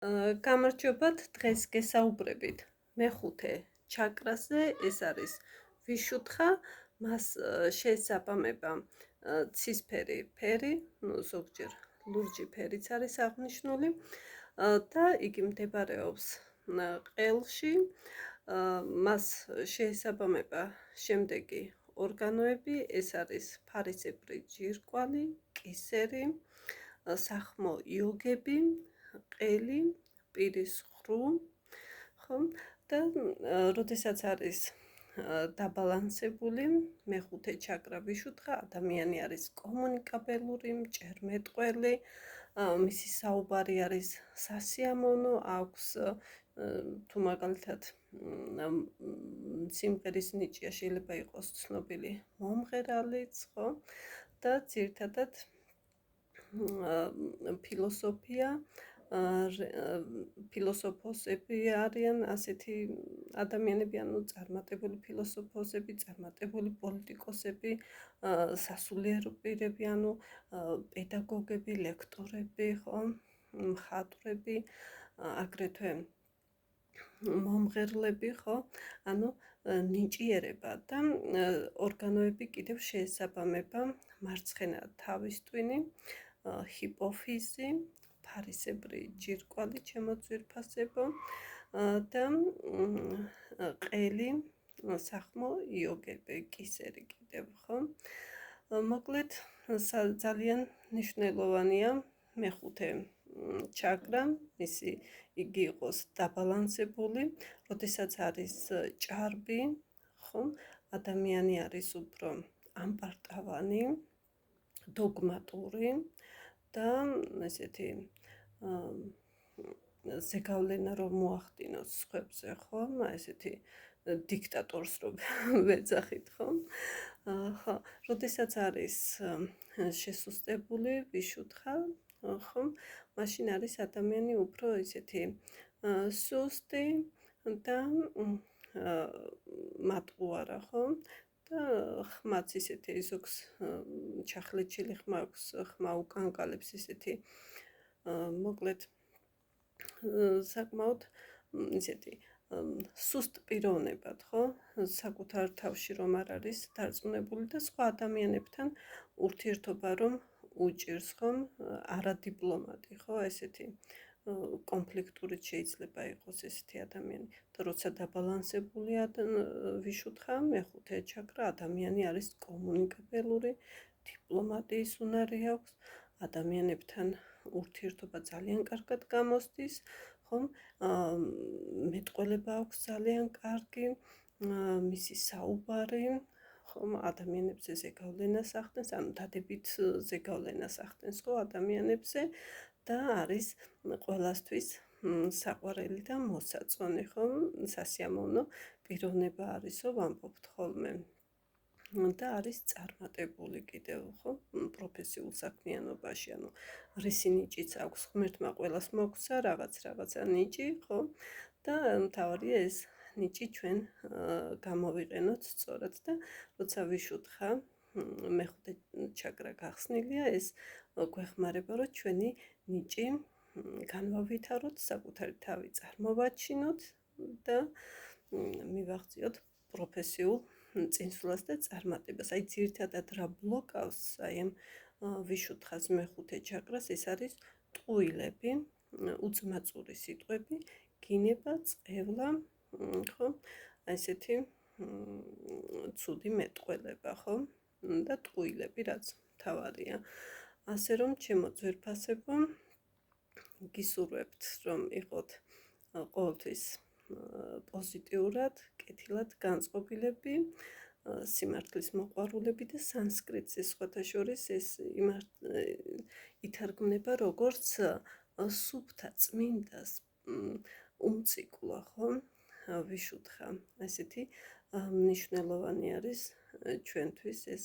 გამარჯობათ, დღეს გესაუბრებით მეხუთე ჩაკრაზე, ეს არის ვიშუთხა, მას შეესაბამება ცისფერი ფერი, ზოგჯერ ლურჯი ფერიც არის აღნიშნული და იგი მდებარეობს ყელში, მას შეესაბამება შემდეგი ორგანოები, ეს არის ფარისებრი ჯირკვალი, კისერი, სახმო იოგები, ყელი, პირის ღრუ, ხო? და როდესაც არის დაბალანსებული მეხუთე ჩაკრა ვიშუთხა, ადამიანი არის კომუნიკაბელური, მჭერმეტყველი, მისი საუბარი არის სასიამოვნო, აქვს თუ მაგალითად სიმღერის ნიჭია შეიძლება იყოს ცნობილი მომღერალიც, ხო? და ძირითადად ფილოსოფია, ფილოსოფოსები არიან ასეთი ადამიანები, ანუ წარმატებული ფილოსოფოსები, წარმატებული პოლიტიკოსები, სასულიერო პირები, ანუ პედაგოგები, ლექტორები, ხო, მხატვრები, აგრეთვე მომღერლები, ხო, ანუ ნიჭიერება და ორგანოები კიდევ შეესაბამება მარცხენა თავისტვინი, ჰიპოფიზი, ფარისებრი ჯირკვალი, ჩემო ძვირფასებო და ყელი, სახმო იოგები, კისერი კიდევ, ხო? მოკლედ, ძალიან მნიშვნელოვანია მეხუთე ჩაკრა, იგი იყოს დაბალანსებული, როდესაც არის ჭარბი, ხო? ადამიანი არის უფრო ამპარტავანი, დოგმატური და ესეთი ზეგავლენა რომ მოახდინოს სხვებზე, ხო? ესეთი დიქტატორს რომ ვეძახით, ხო? ხო, როდესაც არის შესუსტებული ვიშუთხა, ხო? მაშინ არის ადამიანი უფრო ისეთი სუსტი და მატყუარა, ხო? და ხმაც ისეთი ზოგს ჩახლეჩილი ხმა აქვს, ხმა უკანკალებს ისეთი მოკლედ საკმაოდ ისეთი სუსტ პიროვნებად, ხო? საკუთარ თავში რომ არ არის დარწმუნებული და სხვა ადამიანებთან ურთიერთობა რომ უჭირს, ხო? არადიპლომატი, ხო? ესეთი კონფლიქტურიც შეიძლება იყოს ესეთი ადამიანი და როცა დაბალანსებულია ვიშუთხა, მეხუთე ჩაკრა, ადამიანი არის კომუნიკაბელური, დიპლომატიის უნარი აქვს, ადამიანებთან ურთიერთობა ძალიან კარგად გამოსდის, ხომ? მეტყველება აქვს ძალიან კარგი, მისი საუბარი, ხომ? ადამიანებზე ზეგავლენას ახდენს, ანუ დადებით ზეგავლენას ახდენს, ხო, ადამიანებზე და არის ყველასთვის საყვარელი და მოსაწონი, ხო? სასიამოვნო პიროვნება არისო, ვამბობთ ხოლმე. და არის წარმატებული კიდევ, ხო? პროფესიულ საქმიანობაში, ანუ რისი ნიჭიც აქვს, ღმერთმა ყველას მოგცა რაღაცა ნიჭი, ხო? და მთავარია ეს ნიჭი ჩვენ გამოვიყენოთ სწორად და როცა ვიშუთხა, მეხუთე ჩაკრა გახსნილია, ეს გვეხმარება, რომ ჩვენი ნიჭი განვავითაროთ, საკუთარი თავი წარმოვაჩინოთ და მივაღწიოთ პროფესიულ წინსვლას და წარმატებას. აი ძირითადად რა ბლოკავს აი ამ ვიშუთხას მეხუთე ჩაკრას, ეს არის ტყუილები, უძმაწური სიტყვები, გინება, წყევლა, ხო? ესეთი ცუდი მეტყველება, ხო? და ტყუილები, რაც მთავარია. ასე რომ ჩემო ძვირფასებო, გისურვებთ რომ იყოთ ყოველთვის პოზიტიურად, კეთილად განწყობილები, სიმართლის მოყვარულები და სანსკრიტზე სხვათა შორის ეს ითარგმნება როგორც სუფთა წმინდა უმციკლო, ხო? ვიშუთხა. ესეთი მნიშვნელოვანი არის ჩვენთვის ეს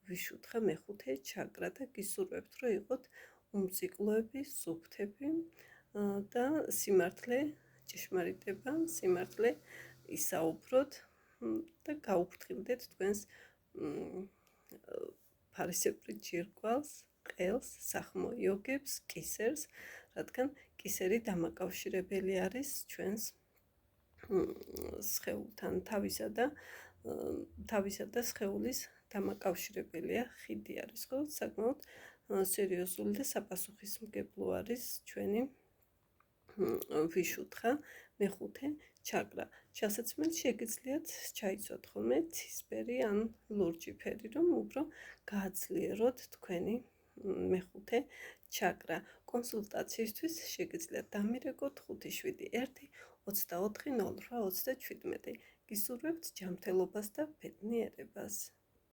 ვიშუთხა მეხუთე ჩაკრა და გისურვებთ რომ იყოთ უმციკლოები, სუფთები და სიმართლე ჭეშმარიტება, სიმართლე ისაუბროთ და გაუფრთხილდეთ თქვენს ფარისებრი ჯირკვალს, ყელს, სახმო იოგებს, კისერს, რადგან კისერი დამაკავშირებელი არის ჩვენს სხეულთან, თავისა და სხეულის დამაკავშირებელია ხიდი არის, ხო? საკმაოდ სერიოზული და საპასუხისმგებლო არის ჩვენი ვიშუთხა მეხუთე ჩაკრა. ჩასაცმელს შეგიძლიათ ჩაიცვათ ხოლმე ცისფერი ან ლურჯი ფერი, რომ უფრო გააძლიეროთ თქვენი მეხუთე ჩაკრა. კონსულტაციისთვის შეგიძლიათ დამირეკოთ 571 24 08 37. გისურვებთ ჯანმრთელობას და ბედნიერებას.